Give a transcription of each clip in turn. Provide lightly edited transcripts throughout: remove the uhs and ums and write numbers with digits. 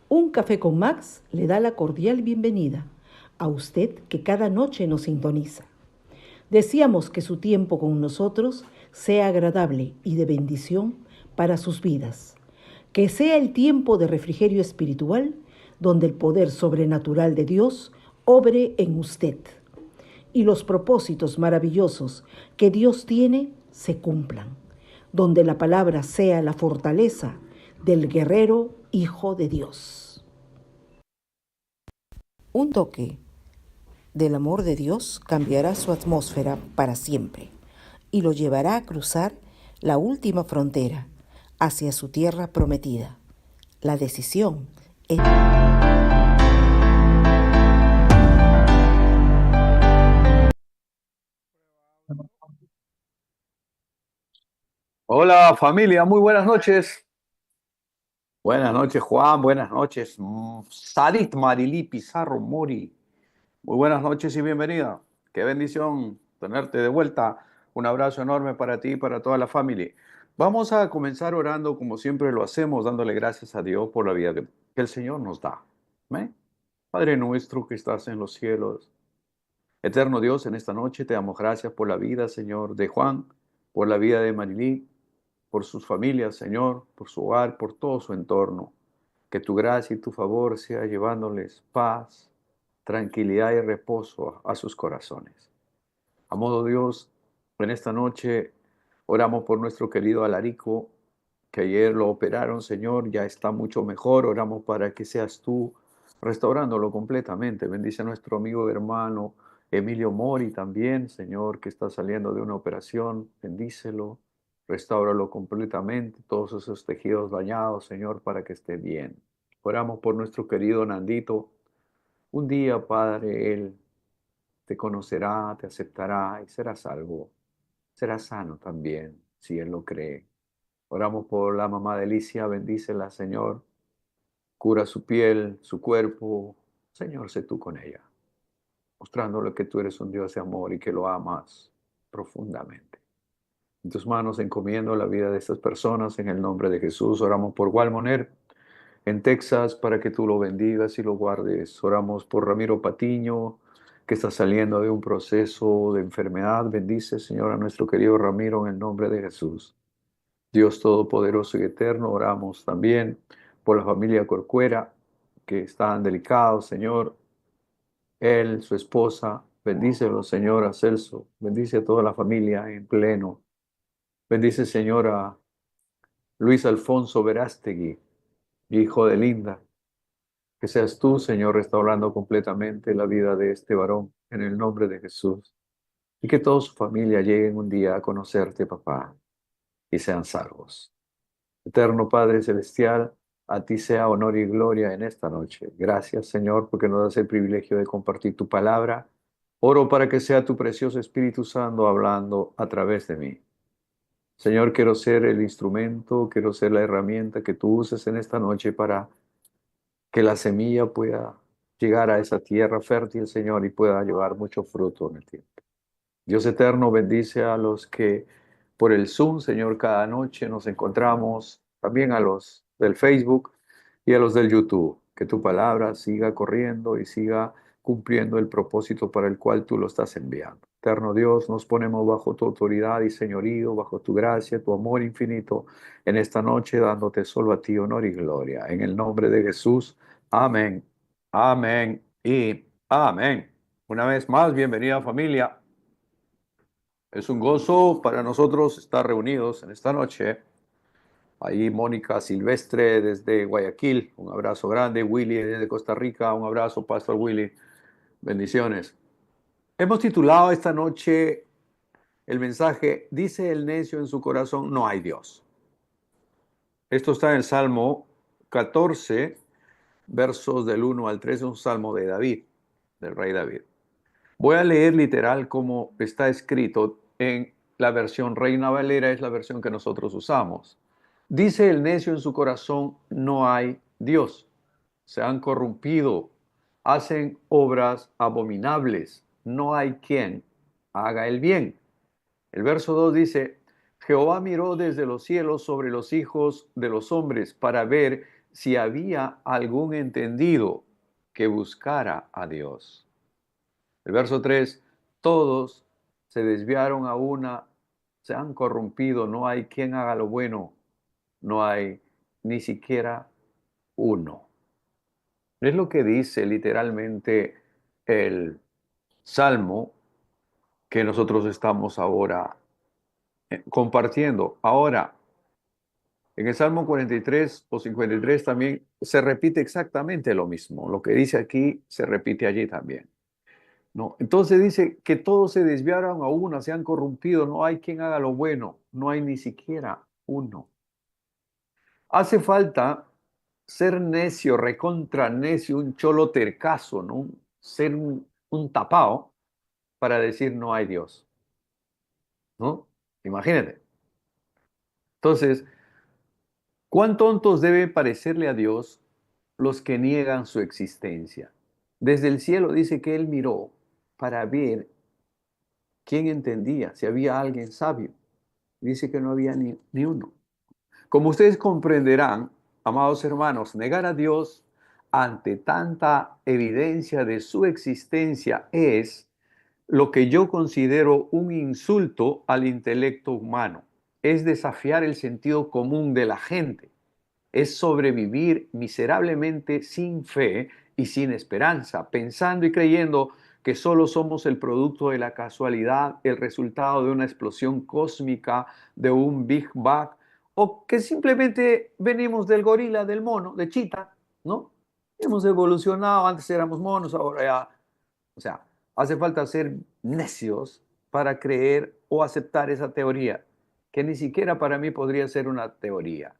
Un café con Max le da la cordial bienvenida a usted que cada noche nos sintoniza. Deseamos que su tiempo con nosotros sea agradable y de bendición para sus vidas. Que sea el tiempo de refrigerio espiritual donde el poder sobrenatural de Dios obre en usted y los propósitos maravillosos que Dios tiene se cumplan, donde la palabra sea la fortaleza del guerrero Hijo de Dios. Un toque del amor de Dios cambiará su atmósfera para siempre y lo llevará a cruzar la última frontera hacia su tierra prometida. La decisión es... Hola familia, muy buenas noches. Buenas noches Juan, buenas noches Sarit Marilí Pizarro Mori. Muy buenas noches y bienvenida. Qué bendición tenerte de vuelta. Un abrazo enorme para ti y para toda la familia. Vamos a comenzar orando como siempre lo hacemos, dándole gracias a Dios por la vida que el Señor nos da. ¿Amén? Padre nuestro que estás en los cielos. Eterno Dios, en esta noche te damos gracias por la vida, Señor, de Juan, por la vida de Marilí, por sus familias, Señor, por su hogar, por todo su entorno. Que tu gracia y tu favor sea llevándoles paz, tranquilidad y reposo a sus corazones. A modo Dios, en esta noche oramos por nuestro querido Alarico, que ayer lo operaron, Señor, ya está mucho mejor. Oramos para que seas tú restaurándolo completamente. Bendice a nuestro amigo y hermano Emilio Mori también, Señor, que está saliendo de una operación. Bendícelo, restáuralo completamente, todos esos tejidos dañados, Señor, para que esté bien. Oramos por nuestro querido Nandito. Un día, Padre, él te conocerá, te aceptará y será salvo. Será sano también, si él lo cree. Oramos por la mamá de Alicia, bendícela, Señor. Cura su piel, su cuerpo. Señor, sé tú con ella, mostrándole que tú eres un Dios de amor y que lo amas profundamente. En tus manos encomiendo la vida de estas personas en el nombre de Jesús. Oramos por Walmoner en Texas para que tú lo bendigas y lo guardes. Oramos por Ramiro Patiño, que está saliendo de un proceso de enfermedad. Bendice, Señor, a nuestro querido Ramiro en el nombre de Jesús. Dios Todopoderoso y Eterno, oramos también por la familia Corcuera, que están delicados, Señor. Él, su esposa, bendícelo, Señor, a Celso. Bendice a toda la familia en pleno. Bendice, Señor, a Luis Alfonso Verástegui, hijo de Linda. Que seas tú, Señor, restaurando completamente la vida de este varón en el nombre de Jesús. Y que toda su familia lleguen un día a conocerte, papá, y sean salvos. Eterno Padre Celestial, a ti sea honor y gloria en esta noche. Gracias, Señor, porque nos das el privilegio de compartir tu palabra. Oro para que sea tu precioso Espíritu Santo hablando a través de mí. Señor, quiero ser el instrumento, quiero ser la herramienta que tú uses en esta noche para que la semilla pueda llegar a esa tierra fértil, Señor, y pueda llevar mucho fruto en el tiempo. Dios eterno, bendice a los que por el Zoom, Señor, cada noche nos encontramos, también a los del Facebook y a los del YouTube. Que tu palabra siga corriendo y siga cumpliendo el propósito para el cual tú lo estás enviando. Eterno Dios, nos ponemos bajo tu autoridad y señorío, bajo tu gracia, tu amor infinito en esta noche, dándote solo a ti honor y gloria. En el nombre de Jesús, amén, amén y amén. Una vez más, bienvenida familia. Es un gozo para nosotros estar reunidos en esta noche. Ahí Mónica Silvestre desde Guayaquil, un abrazo grande. Willy desde Costa Rica, un abrazo, Pastor Willy. Bendiciones. Hemos titulado esta noche el mensaje, dice el necio en su corazón, no hay Dios. Esto está en el Salmo 14, versos del 1 al 3, un salmo de David, del rey David. Voy a leer literal como está escrito en la versión Reina Valera, es la versión que nosotros usamos. Dice el necio en su corazón, no hay Dios. Se han corrompido, hacen obras abominables. No hay quien haga el bien. El verso 2 dice, Jehová miró desde los cielos sobre los hijos de los hombres para ver si había algún entendido que buscara a Dios. El verso 3, todos se desviaron a una, se han corrompido, no hay quien haga lo bueno, no hay ni siquiera uno. Es lo que dice literalmente el Salmo que nosotros estamos ahora compartiendo. Ahora, en el Salmo 43 o 53 también se repite exactamente lo mismo. Lo que dice aquí se repite allí también. ¿No? Entonces dice que todos se desviaron a una, se han corrompido, no hay quien haga lo bueno, no hay ni siquiera uno. Hace falta ser necio, recontra necio, un cholo tercazo, ¿no? Ser un tapao para decir no hay Dios, ¿no? Imagínate. Entonces, ¿cuán tontos deben parecerle a Dios los que niegan su existencia? Desde el cielo dice que Él miró para ver quién entendía, si había alguien sabio. Dice que no había ni uno. Como ustedes comprenderán, amados hermanos, negar a Dios ante tanta evidencia de su existencia es lo que yo considero un insulto al intelecto humano. Es desafiar el sentido común de la gente. Es sobrevivir miserablemente sin fe y sin esperanza, pensando y creyendo que solo somos el producto de la casualidad, el resultado de una explosión cósmica, de un Big Bang, o que simplemente venimos del gorila, del mono, de Chita, ¿no? Hemos evolucionado, antes éramos monos, ahora ya. O sea, hace falta ser necios para creer o aceptar esa teoría, que ni siquiera para mí podría ser una teoría.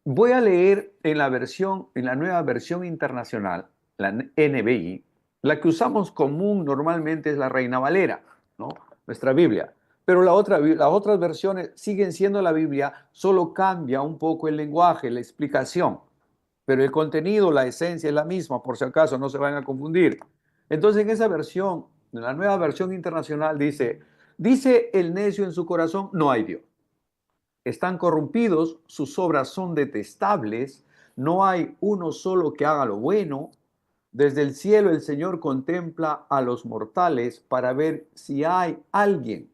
Voy a leer en la nueva versión internacional, la NBI, la que usamos común normalmente es la Reina Valera, ¿no? Nuestra Biblia. Pero las otras versiones siguen siendo la Biblia, solo cambia un poco el lenguaje, la explicación. Pero el contenido, la esencia es la misma, por si acaso no se van a confundir. Entonces, en esa versión, en la nueva versión internacional, dice el necio en su corazón, no hay Dios. Están corrompidos, sus obras son detestables, no hay uno solo que haga lo bueno. Desde el cielo el Señor contempla a los mortales para ver si hay alguien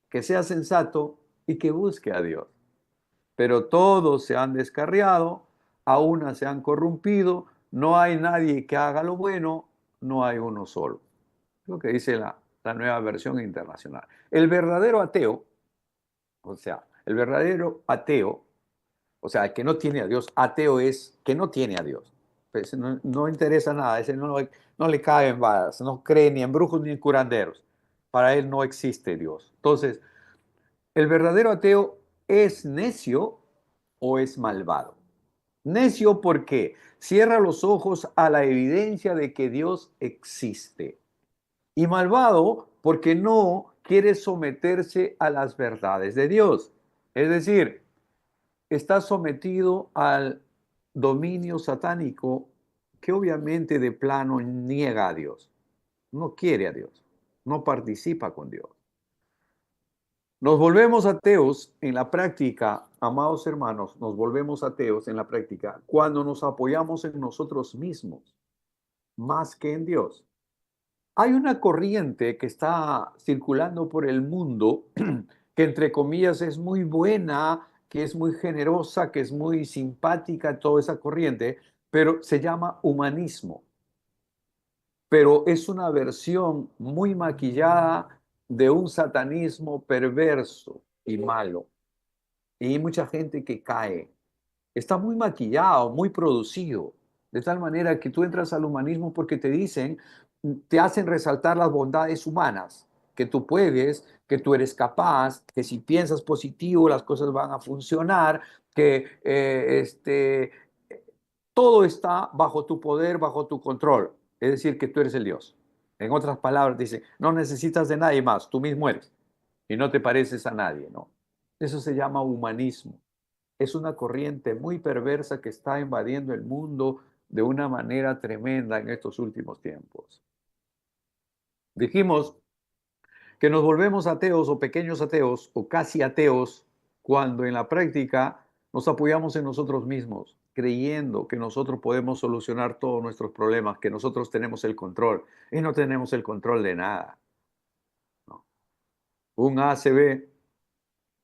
que sea sensato y que busque a Dios. Pero todos se han descarriado, a una se han corrompido, no hay nadie que haga lo bueno, no hay uno solo. Es lo que dice la nueva versión internacional. El verdadero ateo, o sea, el verdadero ateo, o sea, el que no tiene a Dios, ateo es que no tiene a Dios. Pues no interesa nada, ese no le cae en balas, no cree ni en brujos ni en curanderos. Para él no existe Dios. Entonces, el verdadero ateo es necio o es malvado. Necio porque cierra los ojos a la evidencia de que Dios existe. Y malvado porque no quiere someterse a las verdades de Dios. Es decir, está sometido al dominio satánico que obviamente de plano niega a Dios, no quiere a Dios, no participa con Dios. Nos volvemos ateos en la práctica, amados hermanos, nos volvemos ateos en la práctica cuando nos apoyamos en nosotros mismos más que en Dios. Hay una corriente que está circulando por el mundo que entre comillas es muy buena, que es muy generosa, que es muy simpática, toda esa corriente, pero se llama humanismo. Pero es una versión muy maquillada de un satanismo perverso y malo. Y hay mucha gente que cae. Está muy maquillado, muy producido, de tal manera que tú entras al humanismo porque te dicen, te hacen resaltar las bondades humanas, que tú puedes, que tú eres capaz, que si piensas positivo las cosas van a funcionar, que todo está bajo tu poder, bajo tu control, es decir, que tú eres el Dios. En otras palabras, dice, no necesitas de nadie más, tú mismo eres y no te pareces a nadie, ¿no? Eso se llama humanismo. Es una corriente muy perversa que está invadiendo el mundo de una manera tremenda en estos últimos tiempos. Dijimos que nos volvemos ateos o pequeños ateos o casi ateos cuando en la práctica nos apoyamos en nosotros mismos, creyendo que nosotros podemos solucionar todos nuestros problemas, que nosotros tenemos el control, y no tenemos el control de nada, ¿no? Un ACV,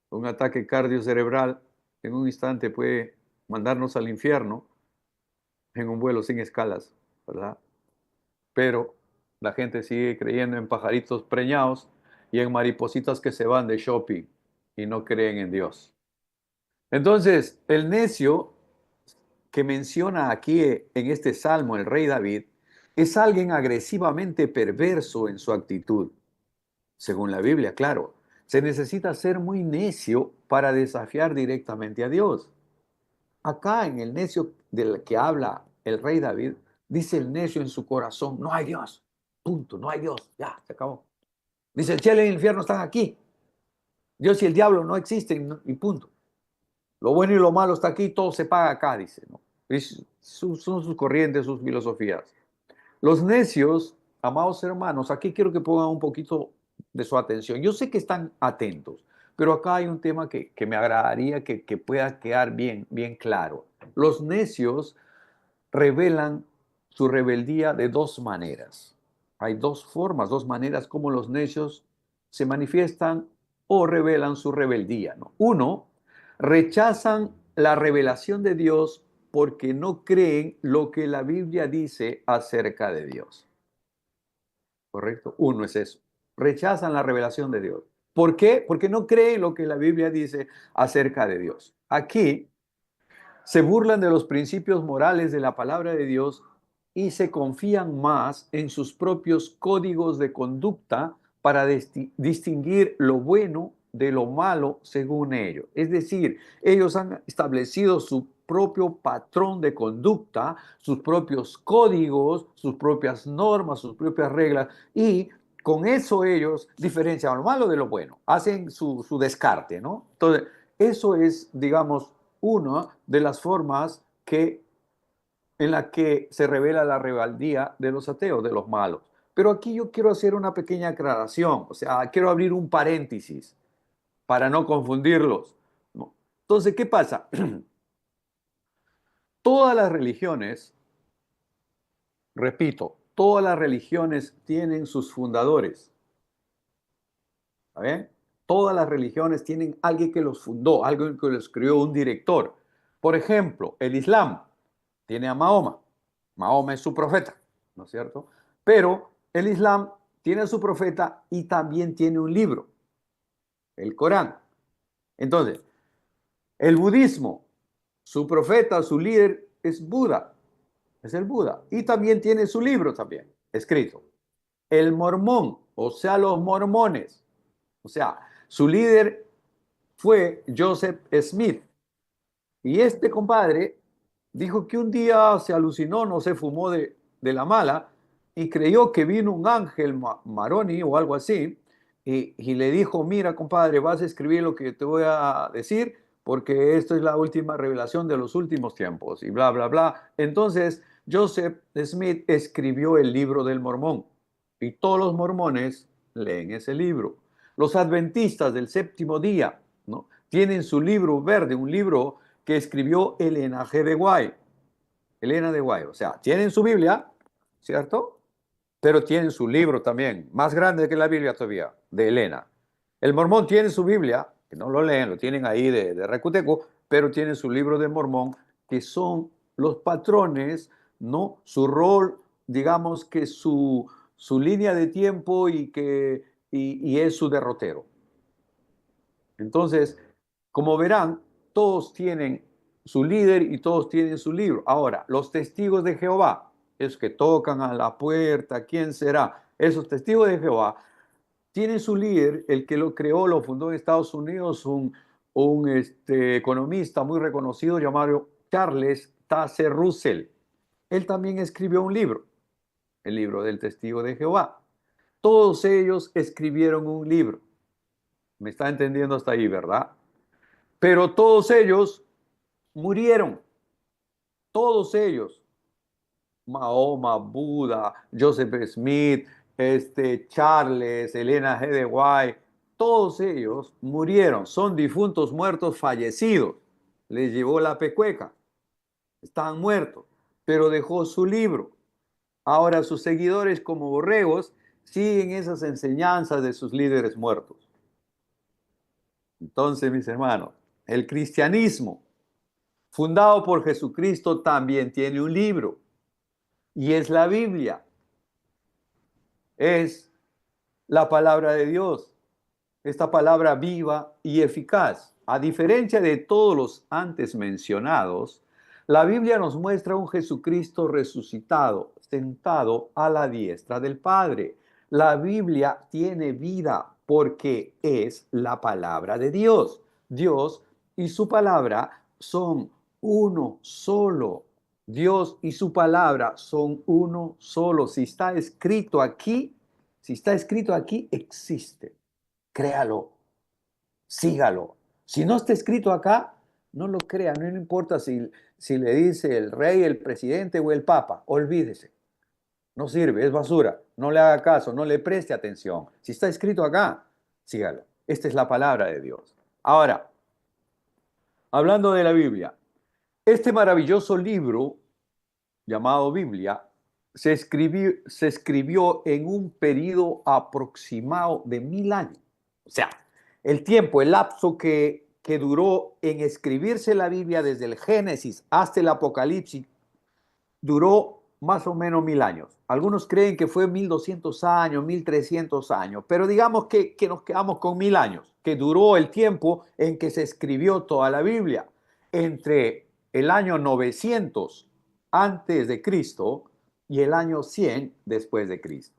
un ataque cardiocerebral, en un instante puede mandarnos al infierno en un vuelo sin escalas, ¿verdad? Pero la gente sigue creyendo en pajaritos preñados y en maripositas que se van de shopping y no creen en Dios. Entonces, el necio que menciona aquí en este salmo el rey David es alguien agresivamente perverso en su actitud. Según la Biblia, claro, se necesita ser muy necio para desafiar directamente a Dios. Acá en el necio del que habla el rey David, dice el necio en su corazón, no hay Dios, punto, no hay Dios, ya, se acabó. Dice, el cielo y el infierno están aquí, Dios y el diablo no existen y punto. Lo bueno y lo malo está aquí, todo se paga acá, dice, ¿no? Son sus corrientes, sus filosofías. Los necios, amados hermanos, aquí quiero que pongan un poquito de su atención. Yo sé que están atentos, pero acá hay un tema que me agradaría que pueda quedar bien claro. Los necios revelan su rebeldía de dos maneras. Hay dos formas, dos maneras como los necios se manifiestan o revelan su rebeldía, ¿no? Uno, rechazan la revelación de Dios porque no creen lo que la Biblia dice acerca de Dios. ¿Correcto? Uno es eso. Rechazan la revelación de Dios. ¿Por qué? Porque no creen lo que la Biblia dice acerca de Dios. Aquí se burlan de los principios morales de la palabra de Dios y se confían más en sus propios códigos de conducta para distinguir lo bueno de lo malo según ellos. Es decir, ellos han establecido su propio patrón de conducta, sus propios códigos, sus propias normas, sus propias reglas, y con eso ellos diferencian lo malo de lo bueno, hacen su descarte, ¿no? Entonces, eso es, digamos, una de las formas en la que se revela la rebeldía de los ateos, de los malos. Pero aquí yo quiero hacer una pequeña aclaración, o sea, quiero abrir un paréntesis para no confundirlos, ¿no? Entonces, ¿qué pasa? Todas las religiones, repito, todas las religiones tienen sus fundadores, ¿está bien? Todas las religiones tienen alguien que los fundó, alguien que los creó, un director. Por ejemplo, el Islam tiene a Mahoma. Mahoma es su profeta, ¿no es cierto? Pero el Islam tiene a su profeta y también tiene un libro, el Corán. Entonces, el budismo, su profeta, su líder es Buda, es el Buda. Y también tiene su libro también, escrito. El mormón, o sea, los mormones, o sea, su líder fue Joseph Smith. Y este compadre dijo que un día se alucinó, no se fumó de la mala y creyó que vino un ángel Maroni o algo así y le dijo, mira compadre, vas a escribir lo que te voy a decir porque esto es la última revelación de los últimos tiempos y bla, bla, bla. Entonces Joseph Smith escribió el libro del Mormón y todos los mormones leen ese libro. Los adventistas del séptimo día, ¿no? Tienen su libro verde, un libro que escribió Elena G. de White. Elena de White, o sea, tienen su Biblia, ¿cierto? Pero tienen su libro también, más grande que la Biblia todavía, de Elena. El mormón tiene su Biblia, que no lo leen, lo tienen ahí de recuteco, pero tienen su libro de mormón, que son los patrones, ¿no? Su rol, digamos que su línea de tiempo y es su derrotero. Entonces, como verán, todos tienen su líder y todos tienen su libro. Ahora, los testigos de Jehová, esos que tocan a la puerta, ¿quién será? Esos testigos de Jehová tienen su líder, el que lo creó, lo fundó en Estados Unidos, un economista muy reconocido llamado Charles Taze Russell. Él también escribió un libro, el libro del testigo de Jehová. Todos ellos escribieron un libro. ¿Me está entendiendo hasta ahí, verdad? Pero todos ellos murieron, todos ellos. Mahoma, Buda, Joseph Smith, Charles, Elena G. de White, todos ellos murieron, son difuntos muertos fallecidos. les llevó la pecueca, estaban muertos, pero dejó su libro. Ahora sus seguidores como borregos siguen esas enseñanzas de sus líderes muertos. Entonces, mis hermanos, el cristianismo fundado por Jesucristo también tiene un libro y es la Biblia. Es la palabra de Dios, esta palabra viva y eficaz. A diferencia de todos los antes mencionados, la Biblia nos muestra un Jesucristo resucitado, sentado a la diestra del Padre. La Biblia tiene vida porque es la palabra de Dios. Dios y su palabra son uno solo. Dios y su palabra son uno solo. Si está escrito aquí, existe. Créalo, sígalo. Si no está escrito acá, no lo crea, no importa si le dice el rey, el presidente o el papa, olvídese. No sirve, es basura. No le haga caso, no le preste atención. Si está escrito acá, sígalo. Esta es la palabra de Dios. Ahora, hablando de la Biblia, este maravilloso libro llamado Biblia se escribió en un periodo aproximado de 1000 años. O sea, el lapso que duró en escribirse la Biblia desde el Génesis hasta el Apocalipsis, duró más o menos 1000 años. Algunos creen que fue 1200 años, 1300 años, pero digamos que nos quedamos con 1000 años, que duró el tiempo en que se escribió toda la Biblia. Entre el año 900 antes de Cristo y el año 100 después de Cristo.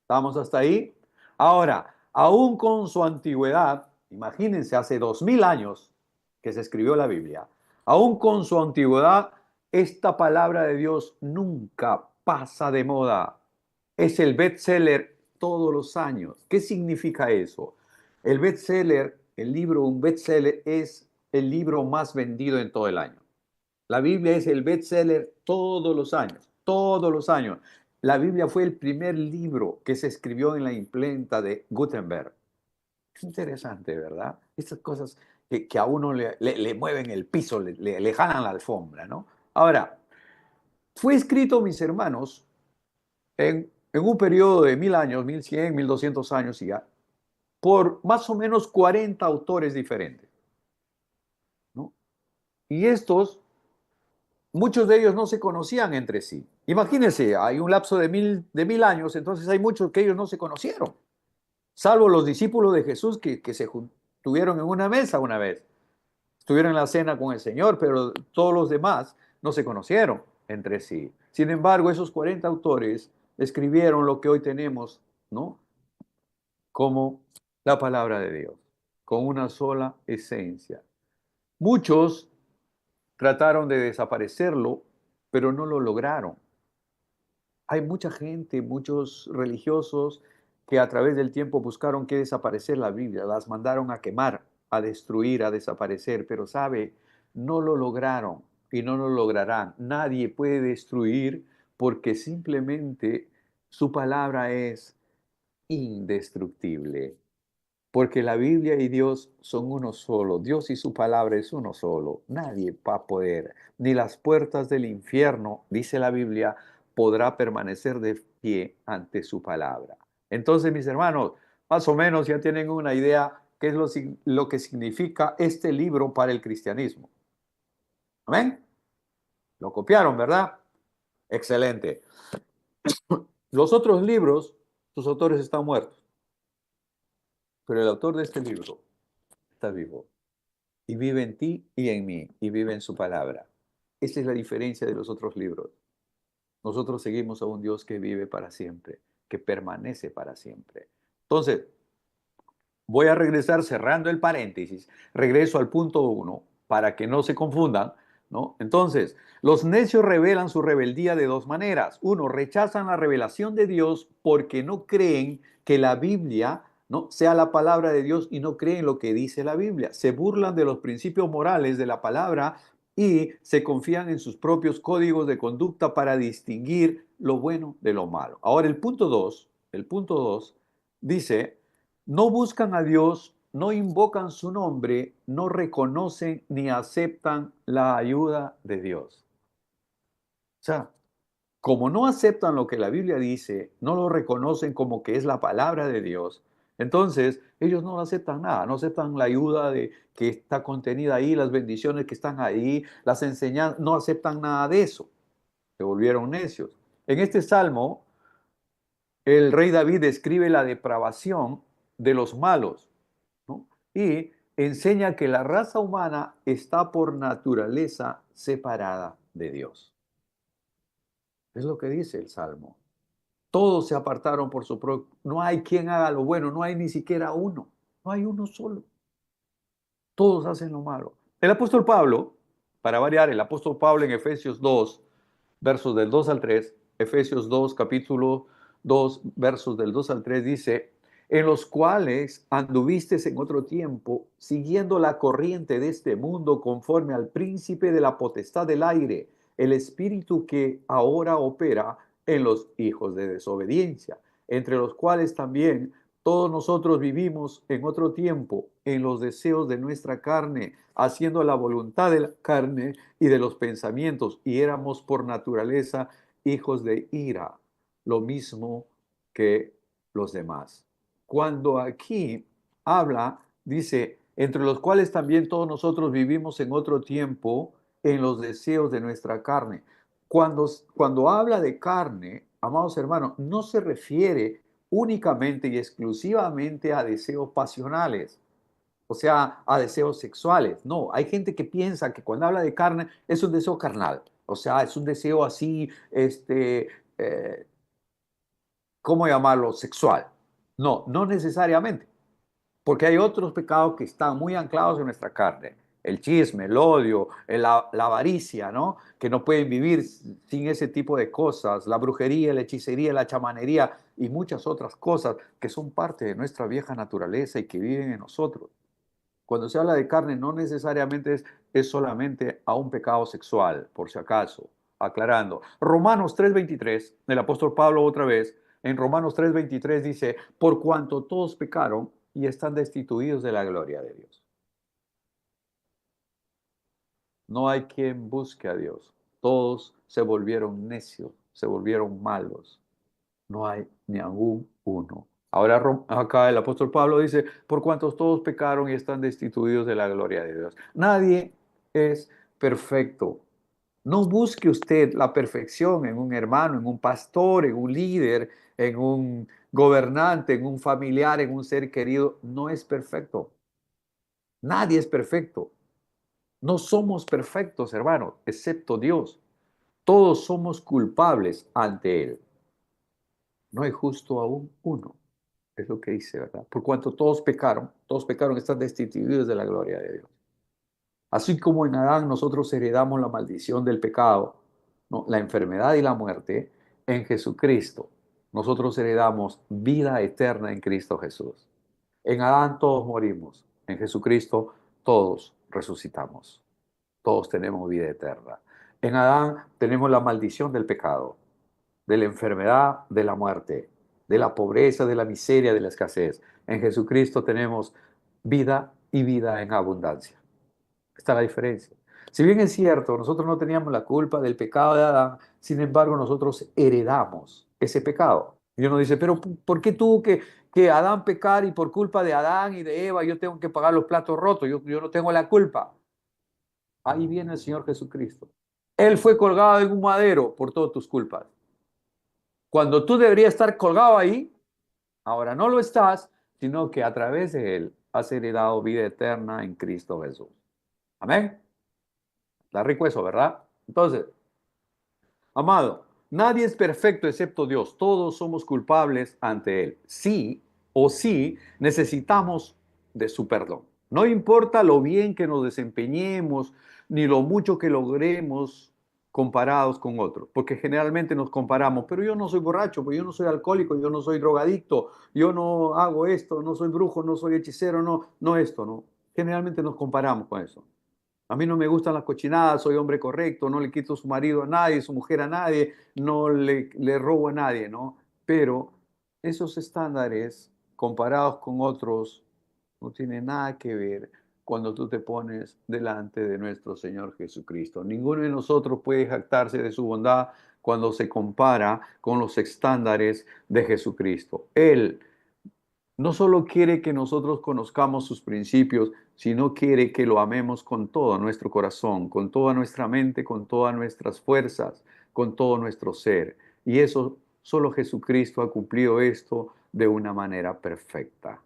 ¿Estamos hasta ahí? Ahora, aún con su antigüedad, imagínense, hace 2000 años que se escribió la Biblia, aún con su antigüedad, esta palabra de Dios nunca pasa de moda. Es el bestseller todos los años. ¿Qué significa eso? El bestseller, un bestseller es el libro más vendido en todo el año. La Biblia es el bestseller todos los años, todos los años. La Biblia fue el primer libro que se escribió en la imprenta de Gutenberg. Es interesante, ¿verdad? Estas cosas que a uno le mueven el piso, le jalan la alfombra, ¿no? Ahora, fue escrito, mis hermanos, en un periodo de 1000 años, 1100, 1200 años y ya, por más o menos 40 autores diferentes, ¿no? Y muchos de ellos no se conocían entre sí. Imagínense, hay un lapso de mil años, entonces hay muchos que ellos no se conocieron, salvo los discípulos de Jesús que se tuvieron en una mesa una vez. Estuvieron en la cena con el Señor, pero todos los demás no se conocieron entre sí. Sin embargo, esos 40 autores escribieron lo que hoy tenemos, ¿no? Como la palabra de Dios, con una sola esencia. Muchos trataron de desaparecerlo, pero no lo lograron. Hay mucha gente, muchos religiosos que a través del tiempo buscaron que desaparecer la Biblia, las mandaron a quemar, a destruir, a desaparecer, pero sabe, no lo lograron y no lo lograrán. Nadie puede destruir porque simplemente su palabra es indestructible. Porque la Biblia y Dios son uno solo. Dios y su palabra es uno solo. Nadie va a poder. Ni las puertas del infierno, dice la Biblia, podrá permanecer de pie ante su palabra. Entonces, mis hermanos, más o menos ya tienen una idea qué es lo que significa este libro para el cristianismo. ¿Amén? Lo copiaron, ¿verdad? Excelente. Los otros libros, sus autores están muertos. Pero el autor de este libro está vivo. Y vive en ti y en mí, y vive en su palabra. Esa es la diferencia de los otros libros. Nosotros seguimos a un Dios que vive para siempre, que permanece para siempre. Entonces, voy a regresar cerrando el paréntesis, regreso al punto 1 para que no se confundan, ¿no? Entonces, los necios revelan su rebeldía de dos maneras. Uno, rechazan la revelación de Dios porque no creen que la Biblia, ¿no?, sea la palabra de Dios y no creen lo que dice la Biblia. Se burlan de los principios morales de la palabra y se confían en sus propios códigos de conducta para distinguir lo bueno de lo malo. Ahora, el punto 2 dice: no buscan a Dios no invocan su nombre, no reconocen ni aceptan la ayuda de Dios. O sea, como no aceptan lo que la Biblia dice, no lo reconocen como que es la palabra de Dios, entonces ellos no aceptan nada, no aceptan la ayuda de, que está contenida ahí, las bendiciones que están ahí, las enseñanzas, no aceptan nada de eso. Se volvieron necios. En este salmo, el rey David describe la depravación de los malos, ¿no? Y enseña que la raza humana está por naturaleza separada de Dios. Es lo que dice el salmo. Todos se apartaron por su propio. No hay quien haga lo bueno, no hay ni siquiera uno. No hay uno solo. Todos hacen lo malo. El apóstol Pablo, para variar, el apóstol Pablo en Efesios 2, versos del 2 al 3, Efesios 2, capítulo 2, versos del 2 al 3, dice, en los cuales anduvistes en otro tiempo, siguiendo la corriente de este mundo conforme al príncipe de la potestad del aire, el espíritu que ahora opera en los hijos de desobediencia, entre los cuales también todos nosotros vivimos en otro tiempo en los deseos de nuestra carne, haciendo la voluntad de la carne y de los pensamientos, y éramos por naturaleza hijos de ira, lo mismo que los demás. Cuando aquí habla, dice, entre los cuales también todos nosotros vivimos en otro tiempo en los deseos de nuestra carne. Cuando habla de carne, amados hermanos, no se refiere únicamente y exclusivamente a deseos pasionales, o sea, a deseos sexuales. No, hay gente que piensa que cuando habla de carne es un deseo carnal, o sea, es un deseo así, eh, ¿cómo llamarlo? Sexual. No, no necesariamente, porque hay otros pecados que están muy anclados en nuestra carne. El chisme, el odio, la avaricia, ¿no? Que no pueden vivir sin ese tipo de cosas. La brujería, la hechicería, la chamanería y muchas otras cosas que son parte de nuestra vieja naturaleza y que viven en nosotros. Cuando se habla de carne, no necesariamente es solamente a un pecado sexual, por si acaso, aclarando. Romanos 3:23, el apóstol Pablo otra vez, en Romanos 3:23 dice, por cuanto todos pecaron y están destituidos de la gloria de Dios. No hay quien busque a Dios. Todos se volvieron necios, se volvieron malos. No hay ni aún uno. Ahora acá el apóstol Pablo dice, por cuantos todos pecaron y están destituidos de la gloria de Dios. Nadie es perfecto. No busque usted la perfección en un hermano, en un pastor, en un líder, en un gobernante, en un familiar, en un ser querido. No es perfecto. Nadie es perfecto. No somos perfectos, hermanos, excepto Dios. Todos somos culpables ante Él. No hay justo aún uno. Es lo que dice, ¿verdad? Por cuanto todos pecaron, están destituidos de la gloria de Dios. Así como en Adán nosotros heredamos la maldición del pecado, ¿no? La enfermedad y la muerte, en Jesucristo nosotros heredamos vida eterna en Cristo Jesús. En Adán todos morimos, en Jesucristo todos resucitamos, todos tenemos vida eterna. En Adán tenemos la maldición del pecado, de la enfermedad, de la muerte, de la pobreza, de la miseria, de la escasez. En Jesucristo tenemos vida y vida en abundancia. Está la diferencia. Si bien es cierto, nosotros no teníamos la culpa del pecado de Adán, sin embargo nosotros heredamos ese pecado. Y uno dice, pero ¿por qué tuvo que Adán pecar y por culpa de Adán y de Eva yo tengo que pagar los platos rotos? Yo no tengo la culpa. Ahí viene el Señor Jesucristo. Él fue colgado en un madero por todas tus culpas. Cuando tú deberías estar colgado ahí, ahora no lo estás, sino que a través de Él has heredado vida eterna en Cristo Jesús. Amén. Está rico eso, ¿verdad? Entonces, amado, nadie es perfecto excepto Dios. Todos somos culpables ante Él. Sí o sí necesitamos de su perdón. No importa lo bien que nos desempeñemos, ni lo mucho que logremos comparados con otros, porque generalmente nos comparamos, pero yo no soy borracho, pues yo no soy alcohólico, yo no soy drogadicto, yo no hago esto, no soy brujo, no soy hechicero, no esto, no. Generalmente nos comparamos con eso. A mí no me gustan las cochinadas, soy hombre correcto, no le quito su marido a nadie, su mujer a nadie, no le robo a nadie, ¿no? Pero esos estándares comparados con otros no tiene nada que ver cuando tú te pones delante de nuestro Señor Jesucristo. Ninguno de nosotros puede jactarse de su bondad cuando se compara con los estándares de Jesucristo. Él no solo quiere que nosotros conozcamos sus principios, sino quiere que lo amemos con todo nuestro corazón, con toda nuestra mente, con todas nuestras fuerzas, con todo nuestro ser. Y eso, solo Jesucristo ha cumplido esto de una manera perfecta.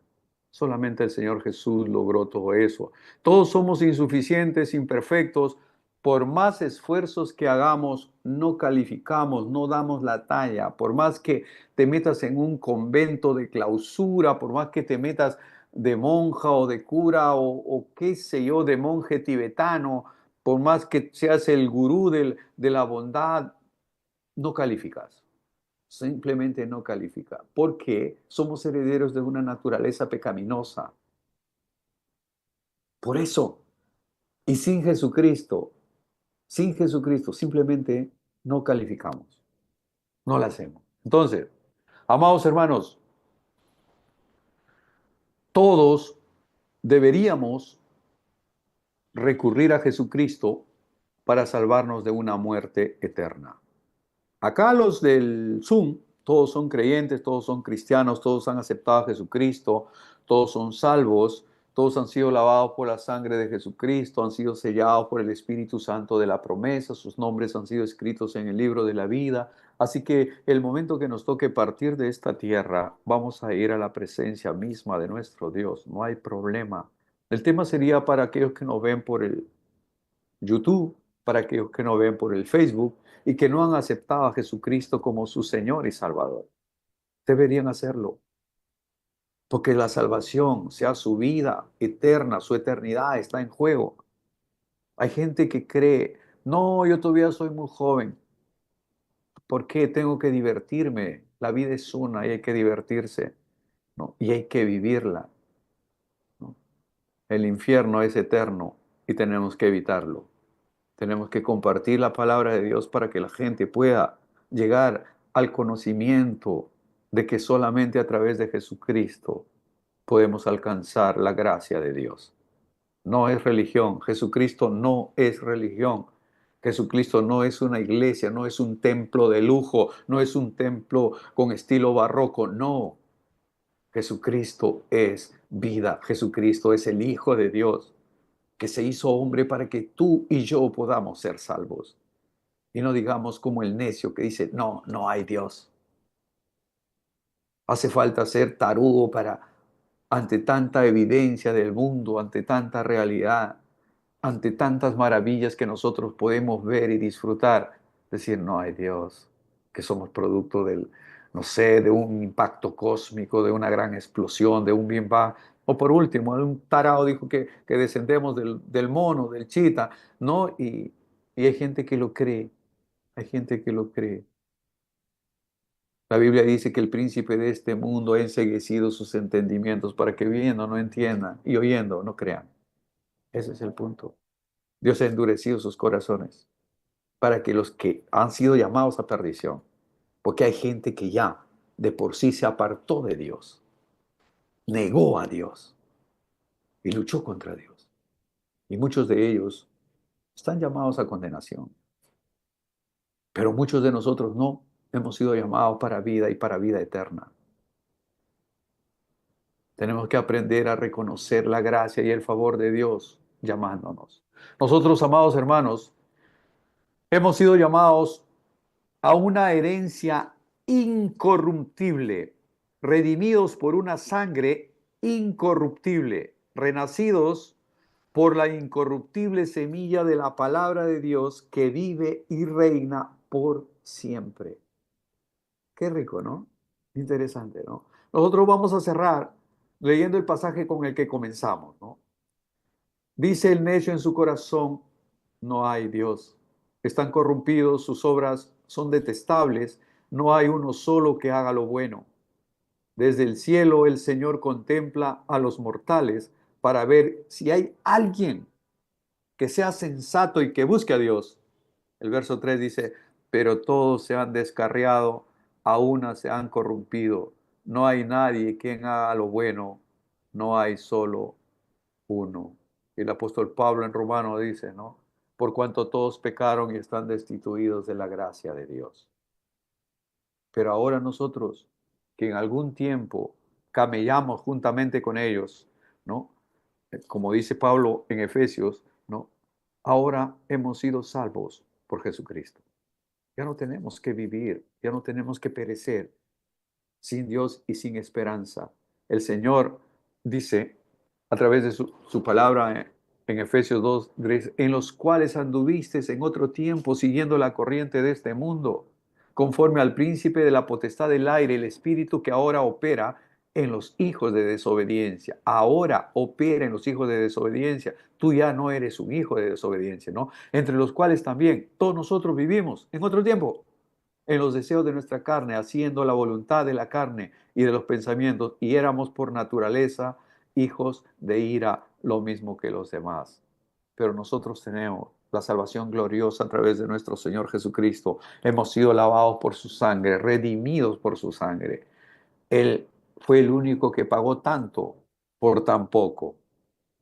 Solamente el Señor Jesús logró todo eso. Todos somos insuficientes, imperfectos. Por más esfuerzos que hagamos, no calificamos, no damos la talla. Por más que te metas en un convento de clausura, por más que te metas de monja o de cura o qué sé yo, de monje tibetano, por más que seas el gurú de la bondad, no calificas. Simplemente no califica. Porque somos herederos de una naturaleza pecaminosa. Por eso, y sin Jesucristo, simplemente no calificamos. No lo hacemos. Entonces, amados hermanos, todos deberíamos recurrir a Jesucristo para salvarnos de una muerte eterna. Acá los del Zoom, todos son creyentes, todos son cristianos, todos han aceptado a Jesucristo, todos son salvos, todos han sido lavados por la sangre de Jesucristo, han sido sellados por el Espíritu Santo de la promesa, sus nombres han sido escritos en el libro de la vida. Así que el momento que nos toque partir de esta tierra, vamos a ir a la presencia misma de nuestro Dios, no hay problema. El tema sería para aquellos que nos ven por el YouTube, para aquellos que nos ven por el Facebook y que no han aceptado a Jesucristo como su Señor y Salvador. Deberían hacerlo, porque la salvación, sea su vida eterna, su eternidad está en juego. Hay gente que cree, no, yo todavía soy muy joven, ¿por qué tengo que divertirme? La vida es una y hay que divertirse, ¿no? Y hay que vivirla, ¿no? El infierno es eterno y tenemos que evitarlo. Tenemos que compartir la palabra de Dios para que la gente pueda llegar al conocimiento de que solamente a través de Jesucristo podemos alcanzar la gracia de Dios. No es religión. Jesucristo no es religión. Jesucristo no es una iglesia, no es un templo de lujo, no es un templo con estilo barroco. No. Jesucristo es vida. Jesucristo es el Hijo de Dios que se hizo hombre para que tú y yo podamos ser salvos. Y no digamos como el necio que dice, no, no hay Dios. Hace falta ser tarugo para, ante tanta evidencia del mundo, ante tanta realidad, ante tantas maravillas que nosotros podemos ver y disfrutar, decir, no hay Dios, que somos producto del, no sé, de un impacto cósmico, de una gran explosión, de un Big Bang. O por último, un tarao dijo que descendemos del mono, del chita, ¿no? Y hay gente que lo cree, hay gente que lo cree. La Biblia dice que el príncipe de este mundo ha enceguecido sus entendimientos para que viendo no entiendan y oyendo no crean. Ese es el punto. Dios ha endurecido sus corazones para que los que han sido llamados a perdición, porque hay gente que ya de por sí se apartó de Dios, negó a Dios y luchó contra Dios. Y muchos de ellos están llamados a condenación. Pero muchos de nosotros no hemos sido llamados para vida y para vida eterna. Tenemos que aprender a reconocer la gracia y el favor de Dios llamándonos. Nosotros, amados hermanos, hemos sido llamados a una herencia incorruptible, redimidos por una sangre incorruptible, renacidos por la incorruptible semilla de la palabra de Dios que vive y reina por siempre. Qué rico, ¿no? Interesante, ¿no? Nosotros vamos a cerrar leyendo el pasaje con el que comenzamos, ¿no? Dice el necio en su corazón, no hay Dios. Están corrompidos, sus obras son detestables, no hay uno solo que haga lo bueno. Desde el cielo el Señor contempla a los mortales para ver si hay alguien que sea sensato y que busque a Dios. El verso 3 dice, pero todos se han descarriado, a una se han corrompido. No hay nadie quien haga lo bueno, no hay solo uno. Y el apóstol Pablo en Romano dice, ¿no? Por cuanto todos pecaron y están destituidos de la gracia de Dios. Pero ahora nosotros, que en algún tiempo camellamos juntamente con ellos, ¿no? Como dice Pablo en Efesios, ¿no? Ahora hemos sido salvos por Jesucristo. Ya no tenemos que vivir, ya no tenemos que perecer sin Dios y sin esperanza. El Señor dice a través de su palabra en Efesios 2, en los cuales anduvisteis en otro tiempo siguiendo la corriente de este mundo, conforme al príncipe de la potestad del aire, el espíritu que ahora opera en los hijos de desobediencia. Ahora opera en los hijos de desobediencia. Tú ya no eres un hijo de desobediencia, ¿no? Entre los cuales también todos nosotros vivimos en otro tiempo en los deseos de nuestra carne, haciendo la voluntad de la carne y de los pensamientos, y éramos por naturaleza hijos de ira, lo mismo que los demás. Pero nosotros tenemos la salvación gloriosa a través de nuestro Señor Jesucristo. Hemos sido lavados por su sangre, redimidos por su sangre. Él fue el único que pagó tanto por tan poco.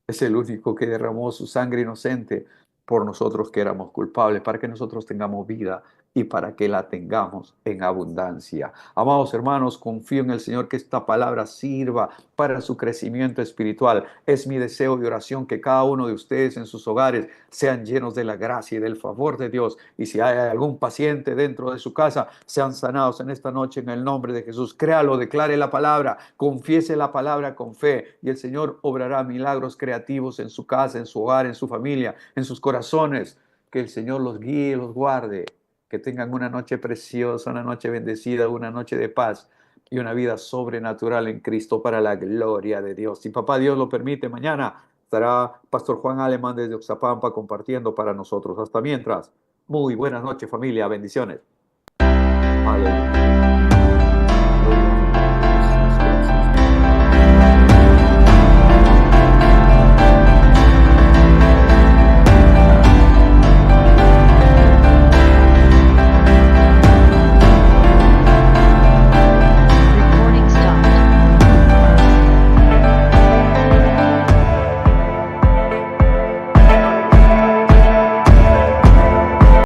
Es el único que derramó su sangre inocente por nosotros que éramos culpables, para que nosotros tengamos vida y para que la tengamos en abundancia. Amados hermanos, confío en el Señor que esta palabra sirva para su crecimiento espiritual. Es mi deseo y oración que cada uno de ustedes en sus hogares sean llenos de la gracia y del favor de Dios. Y si hay algún paciente dentro de su casa, sean sanados en esta noche en el nombre de Jesús. Créalo, declare la palabra, confiese la palabra con fe y el Señor obrará milagros creativos en su casa, en su hogar, en su familia, en sus corazones. Que el Señor los guíe y los guarde. Que tengan una noche preciosa, una noche bendecida, una noche de paz y una vida sobrenatural en Cristo para la gloria de Dios. Si papá Dios lo permite, mañana estará Pastor Juan Alemán desde Oxapampa compartiendo para nosotros. Hasta mientras, muy buenas noches familia, bendiciones. Aleluya.